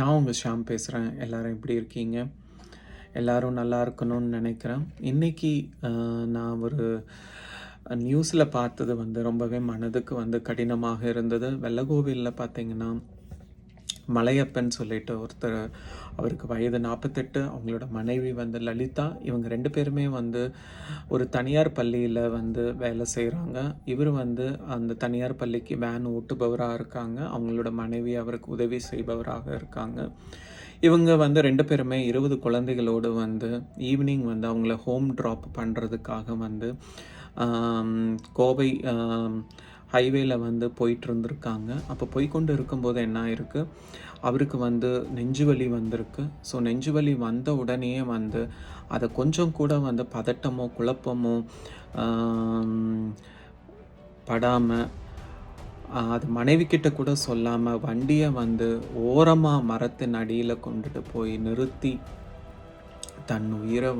நான் உங்கள் ஷாம் பேசுகிறேன். எல்லாரும் எப்படி இருக்கீங்க? எல்லாரும் நல்லா இருக்கணும்னு நினைக்கிறேன். இன்னைக்கு நான் ஒரு நியூஸில் பார்த்தது ரொம்பவே மனதுக்கு கடினமாக இருந்தது. வெள்ளக்கோவிலில் பார்த்தீங்கன்னா, மலையப்பன் சொல்லிட்டு ஒருத்தர், அவருக்கு வயது 48. அவங்களோட மனைவி லலிதா. இவங்க 2 பேருமே ஒரு தனியார் பள்ளியில் வேலை செய்கிறாங்க. இவர் அந்த தனியார் பள்ளிக்கு வேன் ஓட்டுபவரா இருக்காங்க. அவங்களோட மனைவி அவருக்கு உதவி செய்பவராக இருக்காங்க. இவங்க 2 பேருமே 20 குழந்தைகளோடு ஈவினிங் அவங்கள ஹோம் ட்ராப் பண்ணுறதுக்காக கோவை ஹைவேல போயிட்டு இருந்திருக்காங்க. அப்போ போய்க்கொண்டு இருக்கும்போது என்ன ஆயிருக்கு, அவருக்கு நெஞ்சு வலி வந்திருக்கு. ஸோ நெஞ்சு வலி வந்த உடனேயே அதை கொஞ்சம் கூட பதட்டமோ குழப்பமோ படாமல், அது மனைவி கிட்ட கூட சொல்லாமல் வண்டியை ஓரமாக மரத்தின் அடியில் கொண்டுட்டு போய் நிறுத்தி தன் உயிரை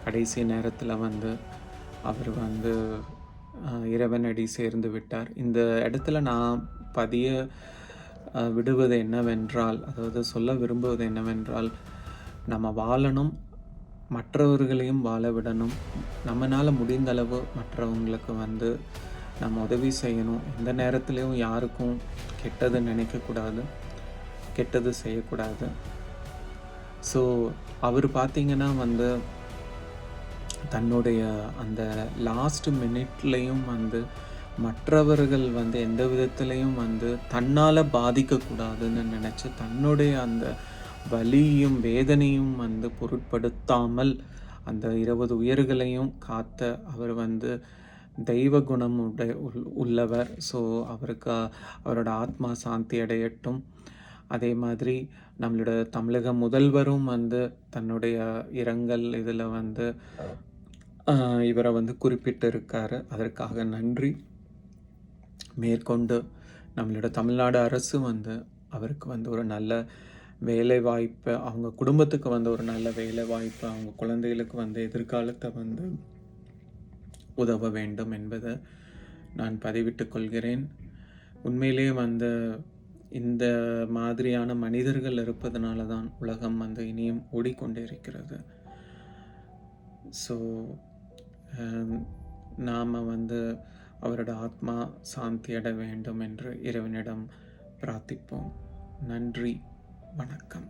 கடைசி நேரத்தில் அவர் இறைவனடி சேர்ந்து விட்டார். இந்த இடத்துல நான் பதிய விடுவது என்னவென்றால், அதாவது சொல்ல விரும்புவது என்னவென்றால், நம்ம வாழணும், மற்றவர்களையும் வாழ விடணும். நம்மளால் முடிந்தளவு மற்றவங்களுக்கு நம்ம உதவி செய்யணும். எந்த நேரத்துலையும் யாருக்கும் கெட்டது நினைக்கக்கூடாது, கெட்டது செய்யக்கூடாது. ஸோ அவர் பார்த்திங்கன்னா தன்னுடைய அந்த லாஸ்ட் மினிட்லேயும் மற்றவர்கள் எந்த விதத்துலேயும் தன்னால் பாதிக்கக்கூடாதுன்னு நினச்சி தன்னுடைய அந்த வலியும் வேதனையும் பொருட்படுத்தாமல் அந்த 20 உயிர்களையும் காத்த அவர் தெய்வ குணம் உள்ளவர். ஸோ அவருக்கு அவரோட ஆத்மா சாந்தி அடையட்டும். அதே மாதிரி நம்மளோட தமிழக முதல்வரும் தன்னுடைய இரங்கல் இதில் இவரை குறிப்பிட்டு இருக்காரு. அதற்காக நன்றி. மேற்கொண்டு நம்மளோட தமிழ்நாடு அரசு அவருக்கு ஒரு நல்ல வேலை வாய்ப்பை, அவங்க குடும்பத்துக்கு ஒரு நல்ல வேலை வாய்ப்பை, அவங்க குழந்தைகளுக்கு எதிர்காலத்தை உதவ வேண்டும் என்பதை நான் பதிவிட்டுக் கொள்கிறேன். உண்மையிலேயே இந்த மாதிரியான மனிதர்கள் இருப்பதனால தான் உலகம் இனியும் ஓடிக்கொண்டே இருக்கிறது. ஸோ நாம் அவரோட ஆத்மா சாந்தி அடைய வேண்டும் என்று இறைவனிடம் பிரார்த்திப்போம். நன்றி, வணக்கம்.